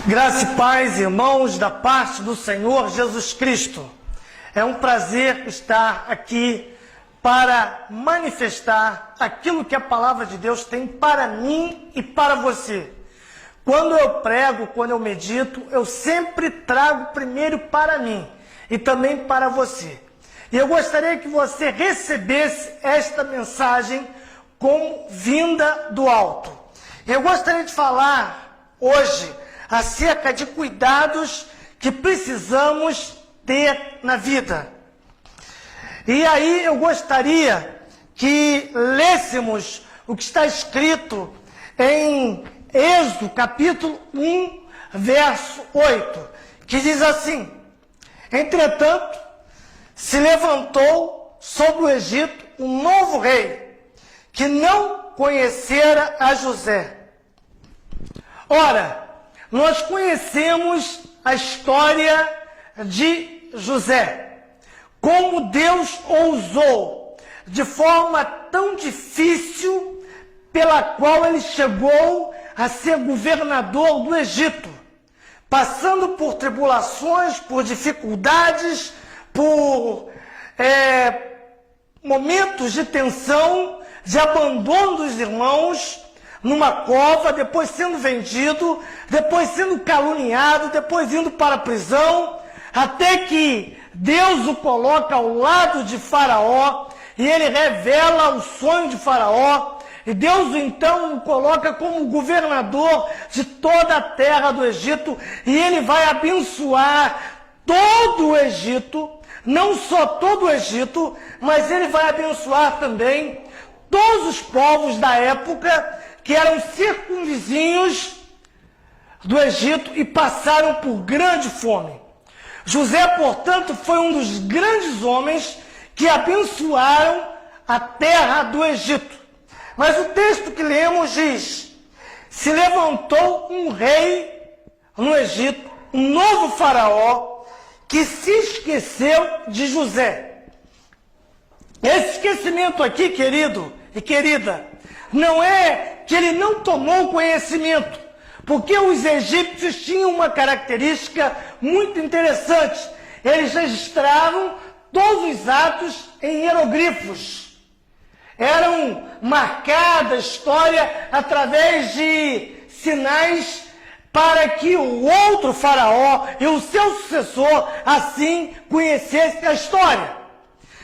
Graça e paz, irmãos, da parte do Senhor Jesus Cristo. É um prazer estar aqui para manifestar aquilo que a palavra de Deus tem para mim e para você. Quando eu prego, quando eu medito, eu sempre trago primeiro para mim e também para você. E eu gostaria que você recebesse esta mensagem como vinda do alto. Eu gostaria de falar hoje acerca de cuidados que precisamos ter na vida. E aí eu gostaria que lêssemos o que está escrito em Êxodo, capítulo 1, verso 8, que diz assim: Entretanto, se levantou sobre o Egito um novo rei, que não conhecera a José. Ora, nós conhecemos a história de José, como Deus ousou, de forma tão difícil, pela qual ele chegou a ser governador do Egito, passando por tribulações, por dificuldades, por momentos de tensão, de abandono dos irmãos, numa cova, depois sendo vendido, depois sendo caluniado, depois indo para a prisão, até que Deus o coloca ao lado de Faraó, e ele revela o sonho de Faraó, e Deus então o coloca como governador de toda a terra do Egito, e ele vai abençoar todo o Egito, não só todo o Egito, mas ele vai abençoar também todos os povos da época, que eram circunvizinhos do Egito e passaram por grande fome. José, portanto, foi um dos grandes homens que abençoaram a terra do Egito. Mas o texto que lemos diz: se levantou um rei no Egito, um novo faraó, que se esqueceu de José. Esse esquecimento aqui, querido e querida, não é que ele não tomou conhecimento, porque os egípcios tinham uma característica muito interessante. Eles registravam todos os atos em hieroglifos. Eram marcadas a história através de sinais para que o outro faraó e o seu sucessor assim conhecessem a história.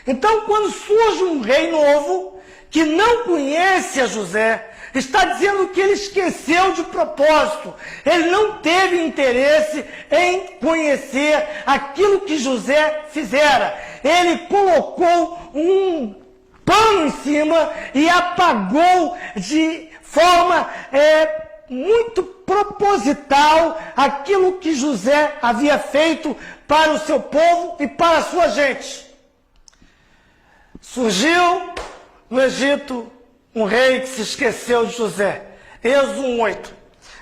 Então, quando surge um rei novo que não conhece a José, está dizendo que ele esqueceu de propósito. Ele não teve interesse em conhecer aquilo que José fizera. Ele colocou um pano em cima e apagou de forma muito proposital aquilo que José havia feito para o seu povo e para a sua gente. Surgiu no Egito um rei que se esqueceu de José. Êxodo 1:8.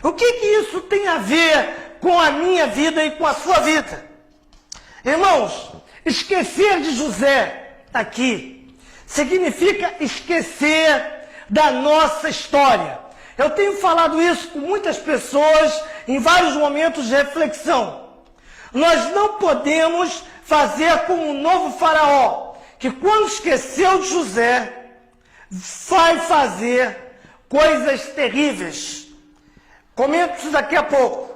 O que isso tem a ver com a minha vida e com a sua vida? Irmãos, esquecer de José aqui significa esquecer da nossa história. Eu tenho falado isso com muitas pessoas em vários momentos de reflexão. Nós não podemos fazer como o novo faraó, que quando esqueceu de José, vai fazer coisas terríveis. Comento isso daqui a pouco.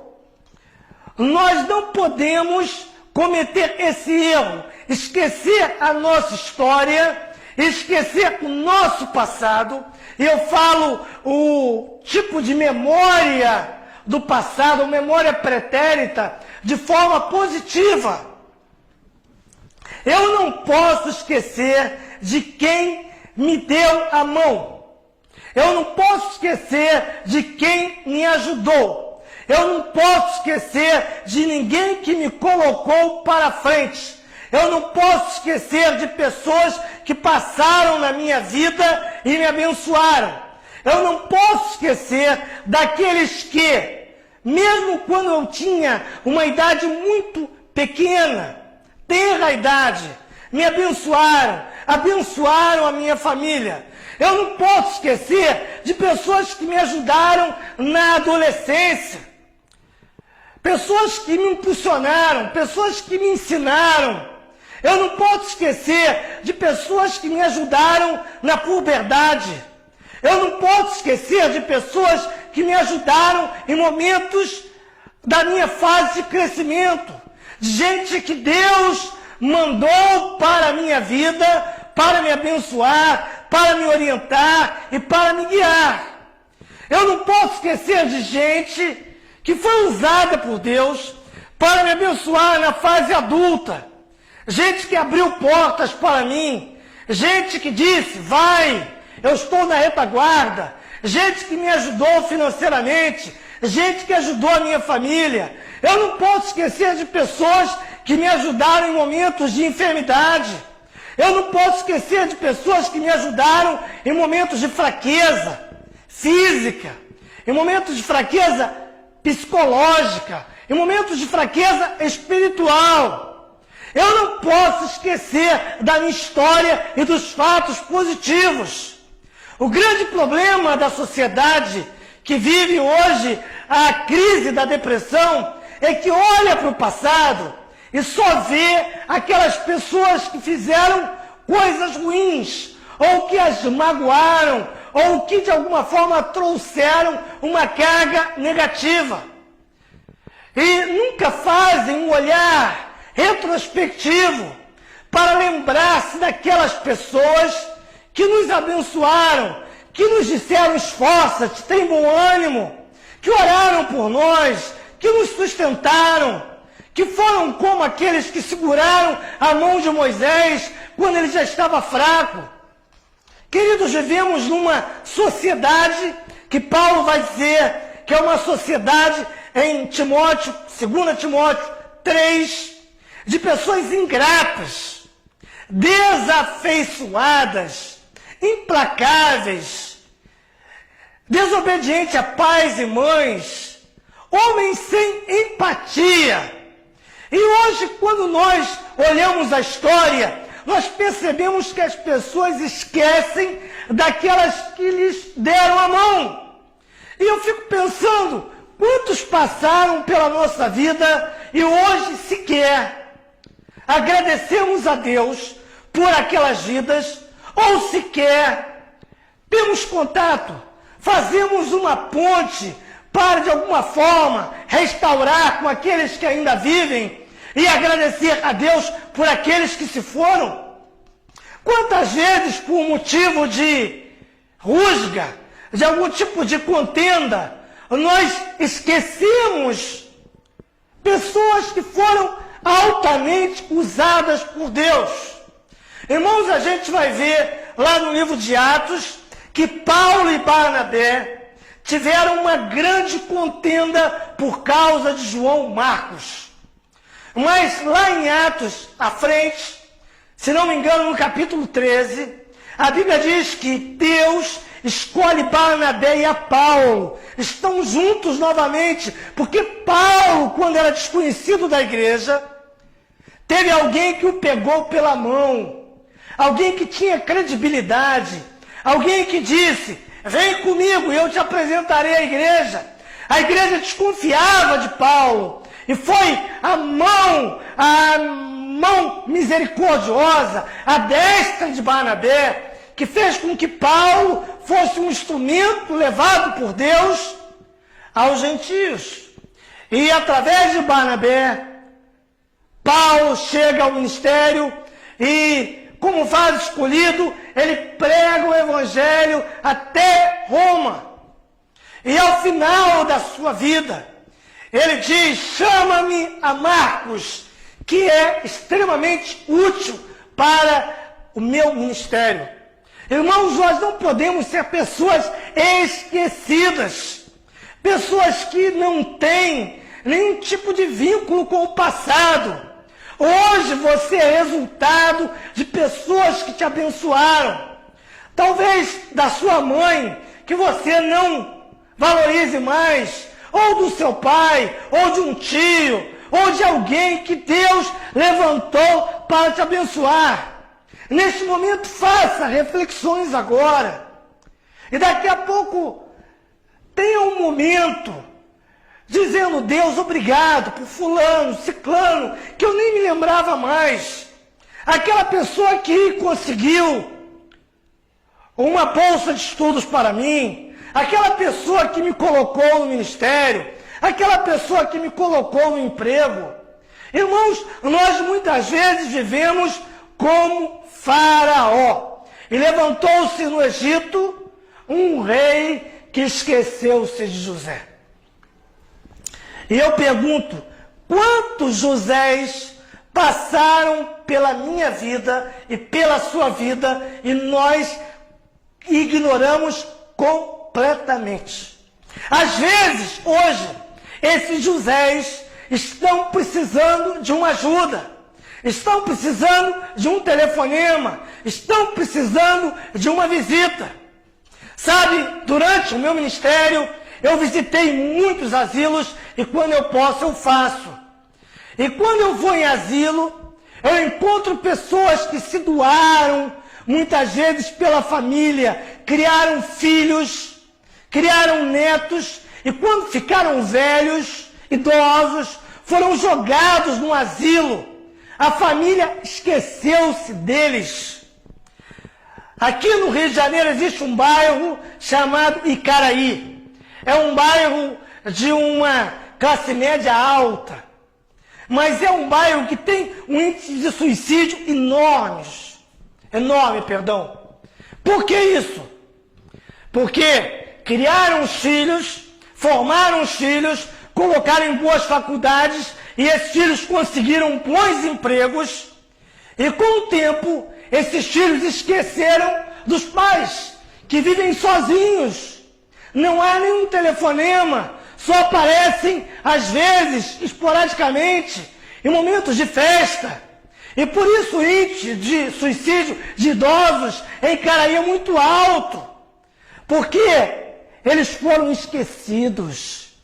Nós não podemos cometer esse erro, esquecer a nossa história, esquecer o nosso passado. E eu falo o tipo de memória do passado, memória pretérita, de forma positiva. Eu não posso esquecer de quem me deu a mão. Eu não posso esquecer de quem me ajudou. Eu não posso esquecer de ninguém que me colocou para frente. Eu não posso esquecer de pessoas que passaram na minha vida e me abençoaram. Eu não posso esquecer daqueles que, mesmo quando eu tinha uma idade muito pequena, tenra idade, me abençoaram a minha família. Eu não posso esquecer de pessoas que me ajudaram na adolescência. pessoas que me impulsionaram, pessoas que me ensinaram. Eu não posso esquecer de pessoas que me ajudaram na puberdade. Eu não posso esquecer de pessoas que me ajudaram em momentos da minha fase de crescimento. Gente que Deus mandou para a minha vida, para me abençoar, para me orientar e para me guiar. Eu não posso esquecer de gente que foi usada por Deus para me abençoar na fase adulta. Gente que abriu portas para mim. Gente que disse, vai, eu estou na retaguarda. Gente que me ajudou financeiramente. Gente que ajudou a minha família. Eu não posso esquecer de pessoas que me ajudaram em momentos de enfermidade. Eu não posso esquecer de pessoas que me ajudaram em momentos de fraqueza física, em momentos de fraqueza psicológica, em momentos de fraqueza espiritual. Eu não posso esquecer da minha história e dos fatos positivos. O grande problema da sociedade que vive hoje a crise da depressão é que olha para o passado e só vê aquelas pessoas que fizeram coisas ruins, ou que as magoaram, ou que de alguma forma trouxeram uma carga negativa. E nunca fazem um olhar retrospectivo para lembrar-se daquelas pessoas que nos abençoaram, que nos disseram esforça-te, tem bom ânimo, que oraram por nós, que nos sustentaram, que foram como aqueles que seguraram a mão de Moisés quando ele já estava fraco. Queridos, vivemos numa sociedade que Paulo vai dizer que é uma sociedade em Timóteo, 2 Timóteo 3, de pessoas ingratas, desafeiçoadas, implacáveis, desobedientes a pais e mães, homens sem empatia. E hoje, quando nós olhamos a história, nós percebemos que as pessoas esquecem daquelas que lhes deram a mão. E eu fico pensando, quantos passaram pela nossa vida e hoje sequer agradecemos a Deus por aquelas vidas, ou sequer temos contato, fazemos uma ponte para, de alguma forma, restaurar com aqueles que ainda vivem e agradecer a Deus por aqueles que se foram. Quantas vezes, por motivo de rusga, de algum tipo de contenda, nós esquecemos pessoas que foram altamente usadas por Deus. Irmãos, a gente vai ver lá no livro de Atos que Paulo e Barnabé tiveram uma grande contenda por causa de João Marcos. Mas lá em Atos, à frente, se não me engano, no capítulo 13, a Bíblia diz que Deus escolhe Barnabé e a Paulo. Estão juntos novamente, porque Paulo, quando era desconhecido da igreja, teve alguém que o pegou pela mão, alguém que tinha credibilidade, alguém que disse, vem comigo e eu te apresentarei a igreja. A igreja desconfiava de Paulo, e foi a mão misericordiosa, a destra de Barnabé, que fez com que Paulo fosse um instrumento levado por Deus aos gentios. E através de Barnabé, Paulo chega ao ministério e, como vaso escolhido, ele prega o evangelho até Roma. E ao final da sua vida, ele diz, chama-me a Marcos, que é extremamente útil para o meu ministério. Irmãos, nós não podemos ser pessoas esquecidas, pessoas que não têm nenhum tipo de vínculo com o passado. Hoje você é resultado de pessoas que te abençoaram. Talvez da sua mãe, que você não valorize mais, ou do seu pai, ou de um tio, ou de alguém que Deus levantou para te abençoar. Neste momento, faça reflexões agora. E daqui a pouco, tenha um momento dizendo, dizendo, Deus, obrigado por fulano, ciclano, que eu nem me lembrava mais. Aquela pessoa que conseguiu uma bolsa de estudos para mim, aquela pessoa que me colocou no ministério, aquela pessoa que me colocou no emprego. Irmãos, nós muitas vezes vivemos como Faraó. E levantou-se no Egito um rei que esqueceu-se de José. E eu pergunto, quantos Josés passaram pela minha vida e pela sua vida e nós ignoramos completamente? Às vezes, hoje, esses Josés estão precisando de uma ajuda, estão precisando de um telefonema, estão precisando de uma visita. Sabe, durante o meu ministério, eu visitei muitos asilos e quando eu posso, eu faço. E quando eu vou em asilo, eu encontro pessoas que se doaram, muitas vezes pela família, criaram filhos, criaram netos, e quando ficaram velhos, idosos, foram jogados no asilo. A família esqueceu-se deles. Aqui no Rio de Janeiro existe um bairro chamado Icaraí. É um bairro de uma classe média alta. Mas é um bairro que tem um índice de suicídio enorme. Por que isso? Porque criaram os filhos, formaram os filhos, colocaram em boas faculdades e esses filhos conseguiram bons empregos e com o tempo esses filhos esqueceram dos pais que vivem sozinhos. Não há nenhum telefonema, só aparecem às vezes, esporadicamente, em momentos de festa. E por isso o índice de suicídio de idosos em Icaraí é muito alto, porque eles foram esquecidos.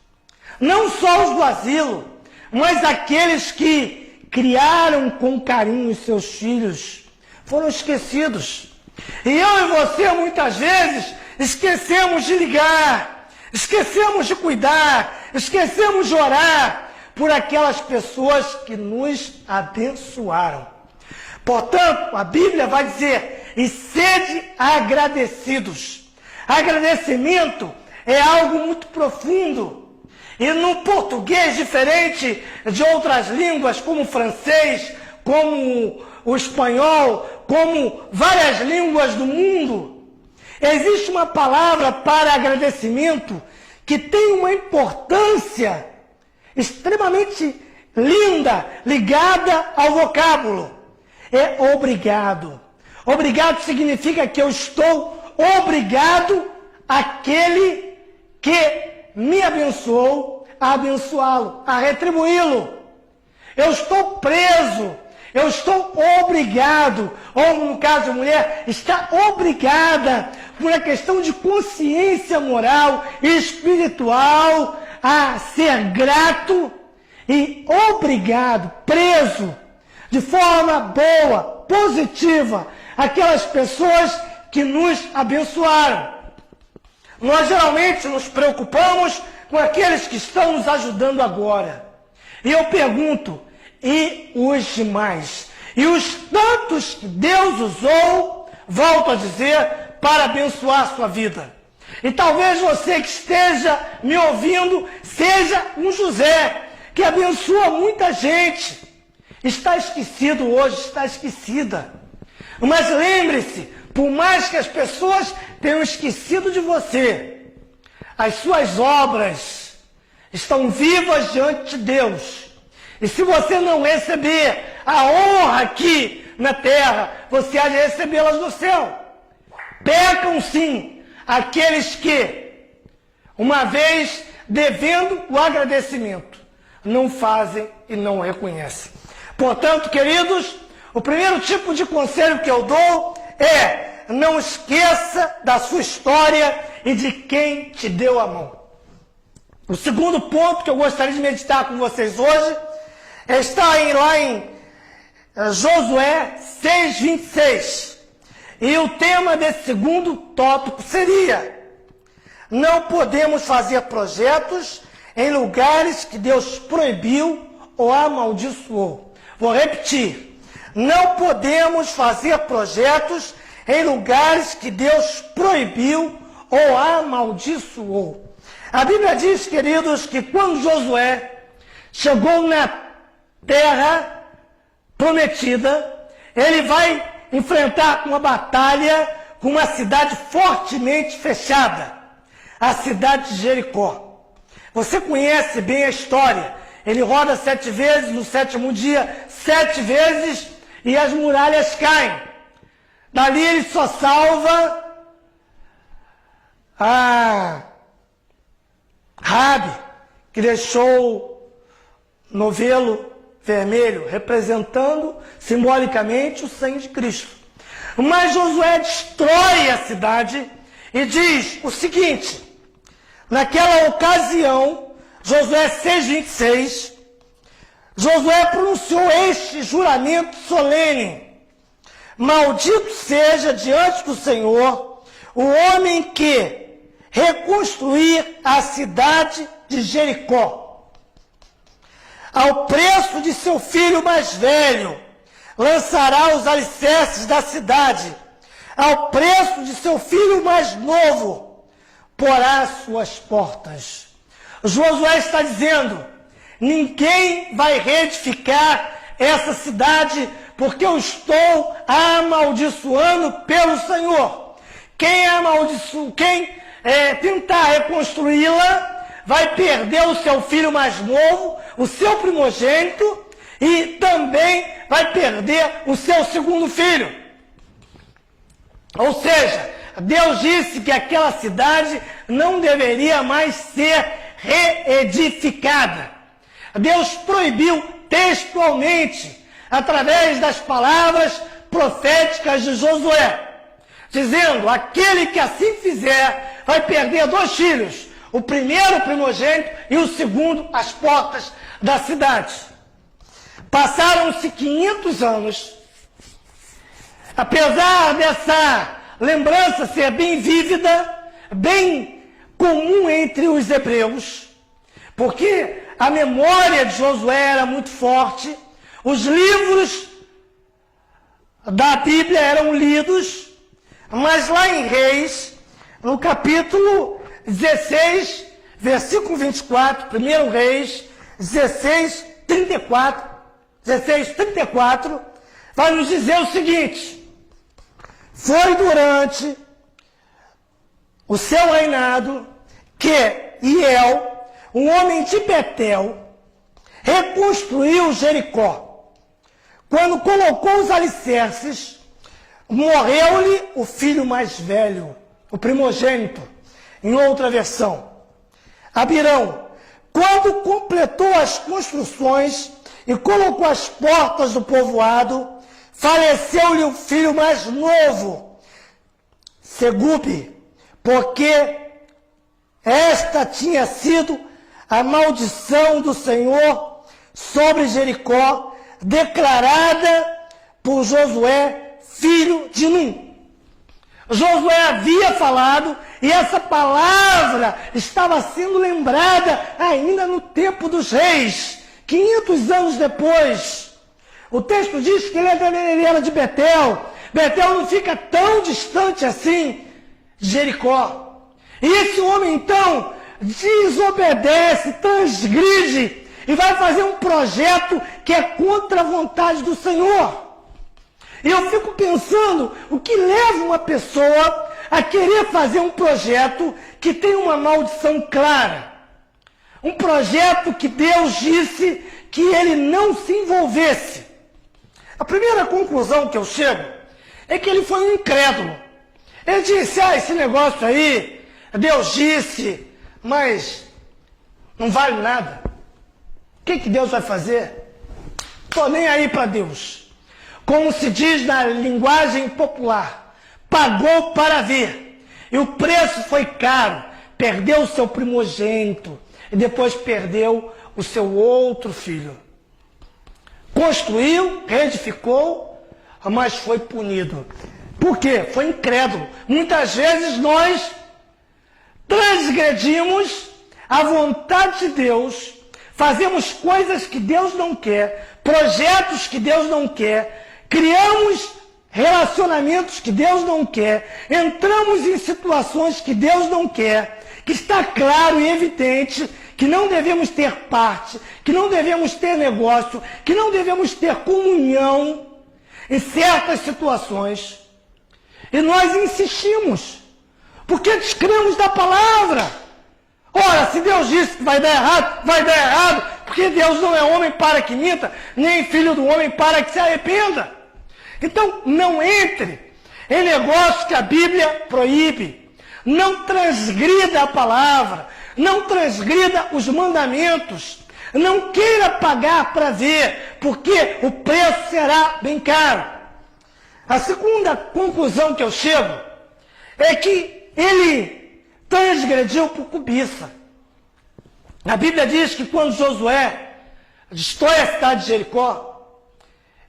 Não só os do asilo, mas aqueles que criaram com carinho os seus filhos foram esquecidos. E eu e você muitas vezes esquecemos de ligar, esquecemos de cuidar, esquecemos de orar por aquelas pessoas que nos abençoaram. Portanto, a Bíblia vai dizer, e sede agradecidos. Agradecimento é algo muito profundo. E no português, diferente de outras línguas, como o francês, como o espanhol, como várias línguas do mundo, existe uma palavra para agradecimento que tem uma importância extremamente linda, ligada ao vocábulo. É obrigado. Obrigado significa que eu estou obrigado àquele que me abençoou, a abençoá-lo, a retribuí-lo. Eu estou preso, eu estou obrigado, ou no caso de mulher, está obrigada por uma questão de consciência moral e espiritual a ser grato e obrigado, preso, de forma boa, positiva, aquelas pessoas que nos abençoaram. Nós geralmente nos preocupamos com aqueles que estão nos ajudando agora. E eu pergunto, e os demais? E os tantos que Deus usou, volto a dizer, para abençoar a sua vida. E talvez você que esteja me ouvindo seja um José, que abençoa muita gente. Está esquecido hoje, está esquecida. Mas lembre-se, por mais que as pessoas tenham esquecido de você, as suas obras estão vivas diante de Deus. E se você não receber a honra aqui na terra, você há de recebê-las no céu. Pecam sim aqueles que, uma vez devendo o agradecimento, não fazem e não reconhecem. Portanto, queridos, o primeiro tipo de conselho que eu dou é: não esqueça da sua história e de quem te deu a mão. O segundo ponto que eu gostaria de meditar com vocês hoje está lá em Josué 6:26. E o tema desse segundo tópico seria: não podemos fazer projetos em lugares que Deus proibiu ou amaldiçoou. Vou repetir. Não podemos fazer projetos em lugares que Deus proibiu ou amaldiçoou. A Bíblia diz, queridos, que quando Josué chegou na terra prometida, ele vai enfrentar uma batalha com uma cidade fortemente fechada, a cidade de Jericó. Você conhece bem a história. Ele roda 7 vezes, no 7º dia, 7 vezes, e as muralhas caem. Dali ele só salva a Raabe, que deixou novelo vermelho, representando simbolicamente o sangue de Cristo. Mas Josué destrói a cidade e diz o seguinte: naquela ocasião, Josué 6:26, Josué pronunciou este juramento solene: maldito seja diante do Senhor o homem que reconstruir a cidade de Jericó. Ao preço de seu filho mais velho, lançará os alicerces da cidade. Ao preço de seu filho mais novo, porá as suas portas. Josué está dizendo: ninguém vai reedificar essa cidade, porque eu estou amaldiçoando pelo Senhor. Quem tentar reconstruí-la vai perder o seu filho mais novo, o seu primogênito, e também vai perder o seu segundo filho. Ou seja, Deus disse que aquela cidade não deveria mais ser reedificada. Deus proibiu textualmente, através das palavras proféticas de Josué, dizendo: aquele que assim fizer vai perder 2 filhos, o primeiro primogênito e o segundo as portas da cidade. Passaram-se 500 anos, apesar dessa lembrança ser bem vívida, bem comum entre os hebreus, porque a memória de Josué era muito forte, os livros da Bíblia eram lidos, mas lá em Reis, no capítulo 16, versículo 24, 1 Reis 16, 34, vai nos dizer o seguinte: foi durante o seu reinado que Hiel, um homem de Betel, reconstruiu Jericó. Quando colocou os alicerces, morreu-lhe o filho mais velho, o primogênito, em outra versão. Abirão, quando completou as construções e colocou as portas do povoado, faleceu-lhe o filho mais novo, Segube, porque esta tinha sido a maldição do Senhor sobre Jericó, declarada por Josué, filho de Num. Josué havia falado, e essa palavra estava sendo lembrada ainda no tempo dos reis, 500 anos depois. O texto diz que ele era de Betel. Betel não fica tão distante assim de Jericó. E esse homem então desobedece, transgride e vai fazer um projeto que é contra a vontade do Senhor. E eu fico pensando, o que leva uma pessoa a querer fazer um projeto que tem uma maldição clara? Um projeto que Deus disse que ele não se envolvesse. A primeira conclusão que eu chego é que ele foi um incrédulo. Ele disse: esse negócio aí, Deus disse, mas não vale nada. O que Deus vai fazer? Estou nem aí para Deus. Como se diz na linguagem popular, pagou para ver. E o preço foi caro. Perdeu o seu primogênito e depois perdeu o seu outro filho. Construiu, reedificou, mas foi punido. Por quê? Foi incrédulo. Muitas vezes nós transgredimos a vontade de Deus, fazemos coisas que Deus não quer, projetos que Deus não quer, criamos relacionamentos que Deus não quer, entramos em situações que Deus não quer, que está claro e evidente que não devemos ter parte, que não devemos ter negócio, que não devemos ter comunhão em certas situações. E nós insistimos, porque descremos da palavra. Ora, se Deus disse que vai dar errado, vai dar errado, porque Deus não é homem para que minta, nem filho do homem para que se arrependa. Então, não entre em negócios que a Bíblia proíbe. Não transgrida a palavra, não transgrida os mandamentos. Não queira pagar para ver, porque o preço será bem caro. A segunda conclusão que eu chego é que ele transgrediu por cobiça. A Bíblia diz que quando Josué destrói a cidade de Jericó,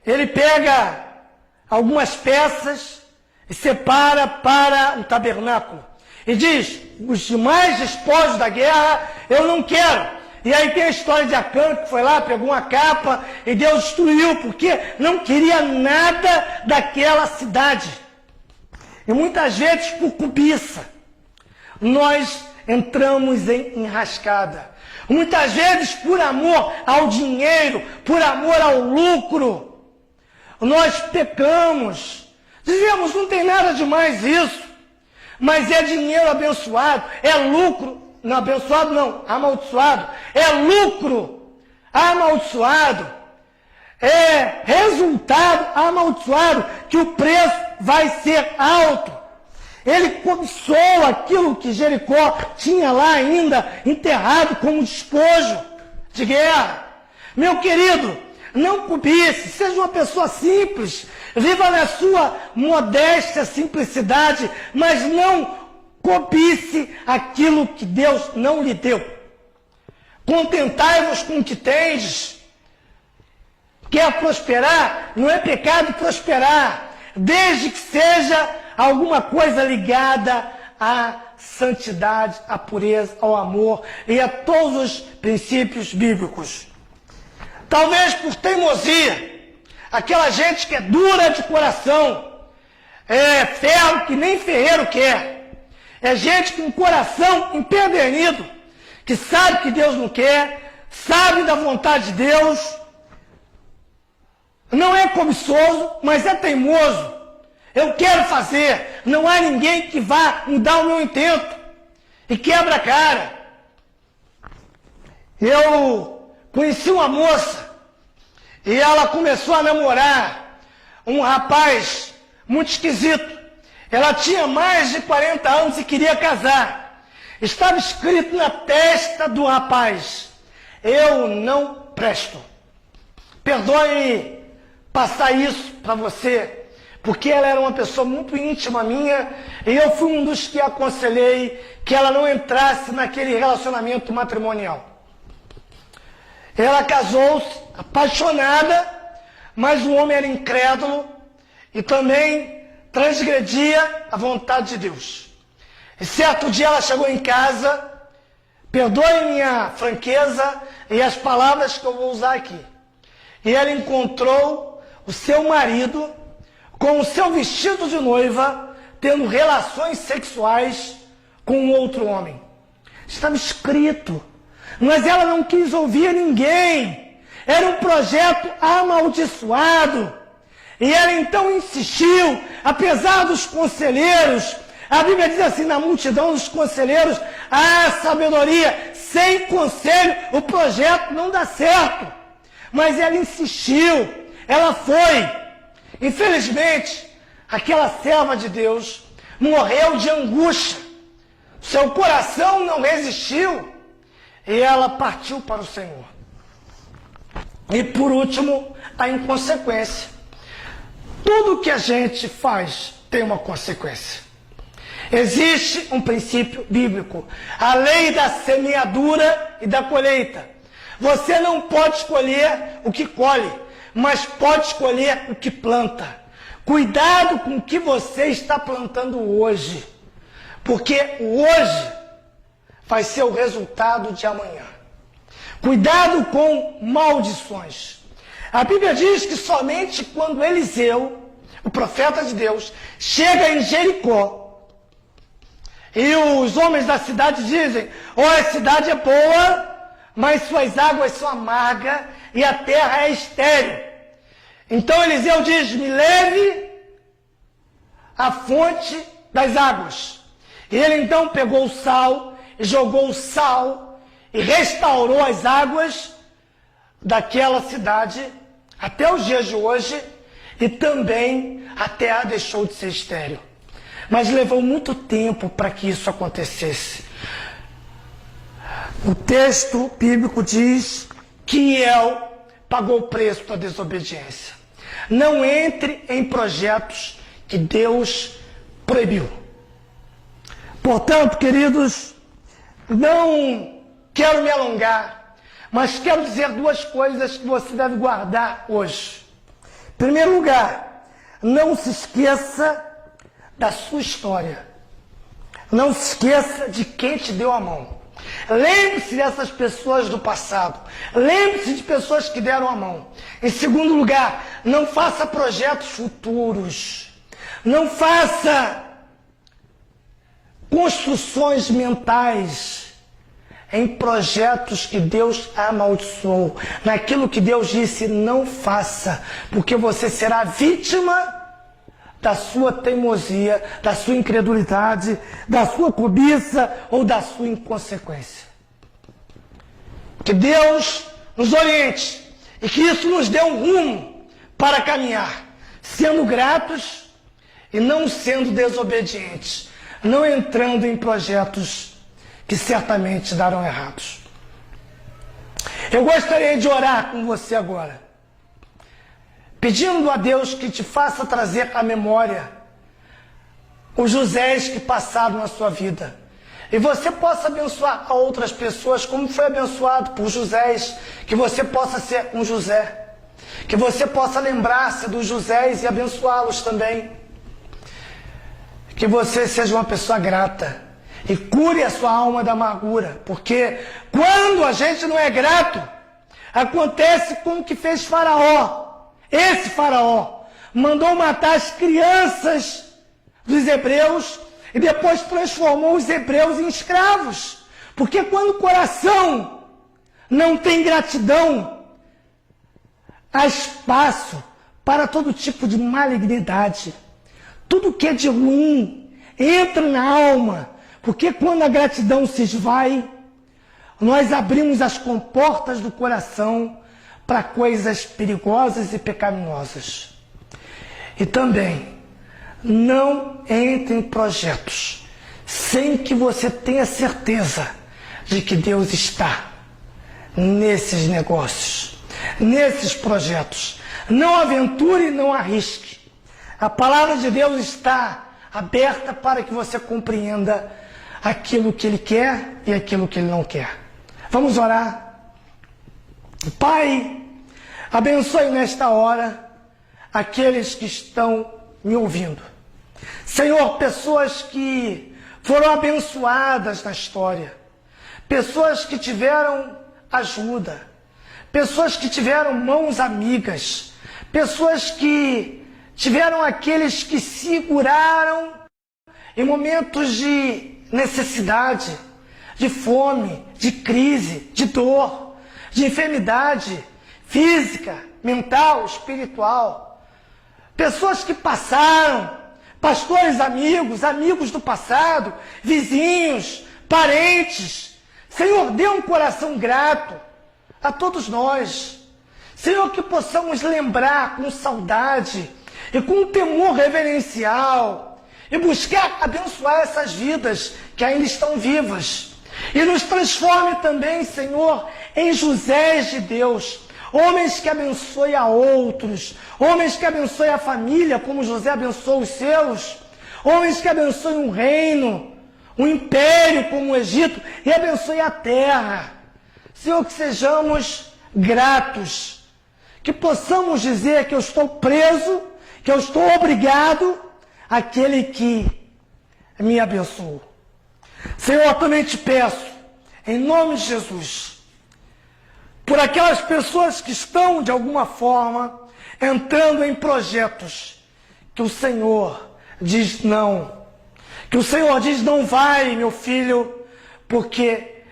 ele pega algumas peças e separa para o tabernáculo. E diz, os demais despojos da guerra eu não quero. E aí tem a história de Acã, que foi lá, pegou uma capa e Deus destruiu, porque não queria nada daquela cidade. E muitas vezes por cobiça, nós entramos em enrascada. Muitas vezes por amor ao dinheiro, por amor ao lucro, nós pecamos. Dizemos, não tem nada demais isso, mas é dinheiro abençoado, é lucro, não abençoado não, amaldiçoado, é lucro amaldiçoado, é resultado amaldiçoado, que o preço vai ser alto. Ele cobiçou aquilo que Jericó tinha lá ainda enterrado como despojo de guerra. Meu querido, não cobice, seja uma pessoa simples, viva na sua modéstia simplicidade, mas não cobice aquilo que Deus não lhe deu. Contentai-vos com o que tendes. Quer prosperar? Não é pecado prosperar, desde que seja alguma coisa ligada à santidade, à pureza, ao amor e a todos os princípios bíblicos. Talvez por teimosia, aquela gente que é dura de coração, é ferro que nem ferreiro quer, é gente com o coração empedernido, que sabe que Deus não quer, sabe da vontade de Deus, não é cobiçoso, mas é teimoso. Eu quero fazer, não há ninguém que vá mudar o meu intento, e quebra a cara. Eu conheci uma moça, e ela começou a namorar um rapaz muito esquisito. Ela tinha mais de 40 anos e queria casar. Estava escrito na testa do rapaz, eu não presto. Perdoe passar isso para você, porque ela era uma pessoa muito íntima minha, e eu fui um dos que aconselhei que ela não entrasse naquele relacionamento matrimonial. Ela casou-se, apaixonada, mas o homem era incrédulo e também transgredia a vontade de Deus. E certo dia ela chegou em casa, perdoe minha franqueza e as palavras que eu vou usar aqui, e ela encontrou o seu marido com o seu vestido de noiva, tendo relações sexuais com outro homem. Estava escrito, mas ela não quis ouvir ninguém. Era um projeto amaldiçoado. E ela então insistiu, apesar dos conselheiros. A Bíblia diz assim, na multidão dos conselheiros, há sabedoria. Sem conselho, o projeto não dá certo. Mas ela insistiu, ela foi. Infelizmente, aquela serva de Deus morreu de angústia. Seu coração não resistiu e ela partiu para o Senhor. E por último, a inconsequência. Tudo que a gente faz tem uma consequência. Existe um princípio bíblico, a lei da semeadura e da colheita. Você não pode escolher o que colhe, mas pode escolher o que planta. Cuidado com o que você está plantando hoje, porque o hoje vai ser o resultado de amanhã. Cuidado com maldições. A Bíblia diz que somente quando Eliseu, o profeta de Deus, chega em Jericó, e os homens da cidade dizem: a cidade é boa, mas suas águas são amargas e a terra é estéril. Então Eliseu diz: me leve à fonte das águas. E ele então pegou o sal e jogou o sal e restaurou as águas daquela cidade até os dias de hoje, e também a terra deixou de ser estéril. Mas levou muito tempo para que isso acontecesse. O texto bíblico diz que El pagou o preço da desobediência. Não entre em projetos que Deus proibiu. Portanto, queridos, não quero me alongar, mas quero dizer duas coisas que você deve guardar hoje. Em primeiro lugar, não se esqueça da sua história. Não se esqueça de quem te deu a mão. Lembre-se dessas pessoas do passado. Lembre-se de pessoas que deram a mão. Em segundo lugar, não faça projetos futuros. Não faça construções mentais em projetos que Deus amaldiçoou. Naquilo que Deus disse, não faça, porque você será vítima da sua teimosia, da sua incredulidade, da sua cobiça ou da sua inconsequência. Que Deus nos oriente e que isso nos dê um rumo para caminhar, sendo gratos e não sendo desobedientes, não entrando em projetos que certamente darão errados. Eu gostaria de orar com você agora, pedindo a Deus que te faça trazer à memória os Josés que passaram na sua vida. E você possa abençoar a outras pessoas como foi abençoado por Josés. Que você possa ser um José. Que você possa lembrar-se dos Josés e abençoá-los também. Que você seja uma pessoa grata. E cure a sua alma da amargura. Porque quando a gente não é grato, acontece como que fez Faraó. Esse Faraó mandou matar as crianças dos hebreus e depois transformou os hebreus em escravos. Porque quando o coração não tem gratidão, há espaço para todo tipo de malignidade. Tudo que é de ruim entra na alma. Porque quando a gratidão se esvai, nós abrimos as comportas do coração para coisas perigosas e pecaminosas. E também, não entre em projetos sem que você tenha certeza de que Deus está nesses negócios, nesses projetos. Não aventure, não arrisque. A palavra de Deus está aberta para que você compreenda aquilo que Ele quer e aquilo que Ele não quer. Vamos orar. Pai, abençoe nesta hora aqueles que estão me ouvindo. Senhor, pessoas que foram abençoadas na história, pessoas que tiveram ajuda, pessoas que tiveram mãos amigas, pessoas que tiveram aqueles que seguraram em momentos de necessidade, de fome, de crise, de dor, de enfermidade física, mental, espiritual. Pessoas que passaram, pastores amigos, amigos do passado, vizinhos, parentes. Senhor, dê um coração grato a todos nós. Senhor, que possamos lembrar com saudade e com temor reverencial e buscar abençoar essas vidas que ainda estão vivas. E nos transforme também, Senhor, em Josés de Deus, homens que abençoem a outros, homens que abençoem a família, como José abençoou os seus, homens que abençoem um reino, um império como o Egito, e abençoem a terra. Senhor, que sejamos gratos, que possamos dizer que eu estou preso, que eu estou obrigado àquele que me abençoou. Senhor, eu também te peço em nome de Jesus, por aquelas pessoas que estão, de alguma forma, entrando em projetos que o Senhor diz não. Que o Senhor diz, não vai, meu filho, porque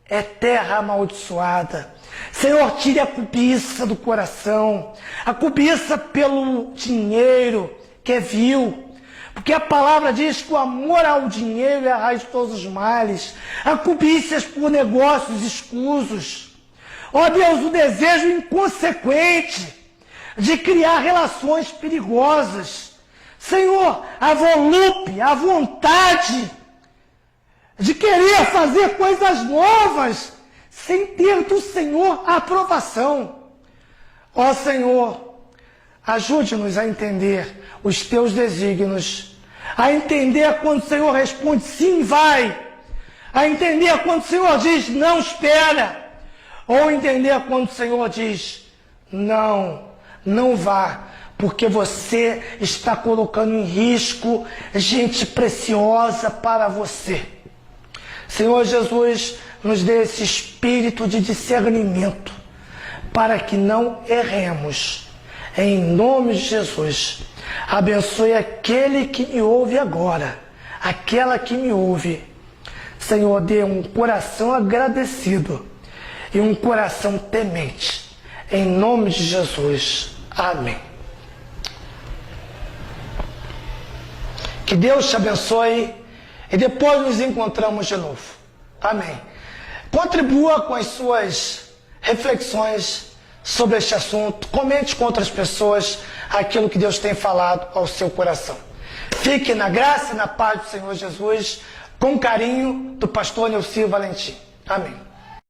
é terra amaldiçoada. Senhor, tire a cobiça do coração, a cobiça pelo dinheiro, que é vil. Porque a palavra diz que o amor ao dinheiro é a raiz de todos os males. A cobiça por negócios escusos. Ó Deus, o desejo inconsequente de criar relações perigosas. Senhor, a volúpia, a vontade de querer fazer coisas novas sem ter do Senhor a aprovação. Ó Senhor, ajude-nos a entender os teus desígnios, a entender quando o Senhor responde sim, vai, a entender quando o Senhor diz não, espera, ou entender quando o Senhor diz não, não vá, porque você está colocando em risco gente preciosa para você. Senhor Jesus, nos dê esse espírito de discernimento, para que não erremos. Em nome de Jesus, abençoe aquele que me ouve agora, aquela que me ouve. Senhor, dê um coração agradecido e um coração temente. Em nome de Jesus. Amém. Que Deus te abençoe e depois nos encontramos de novo. Amém. Contribua com as suas reflexões sobre este assunto. Comente com outras pessoas aquilo que Deus tem falado ao seu coração. Fique na graça e na paz do Senhor Jesus, com carinho do pastor Neuci Valentim. Amém.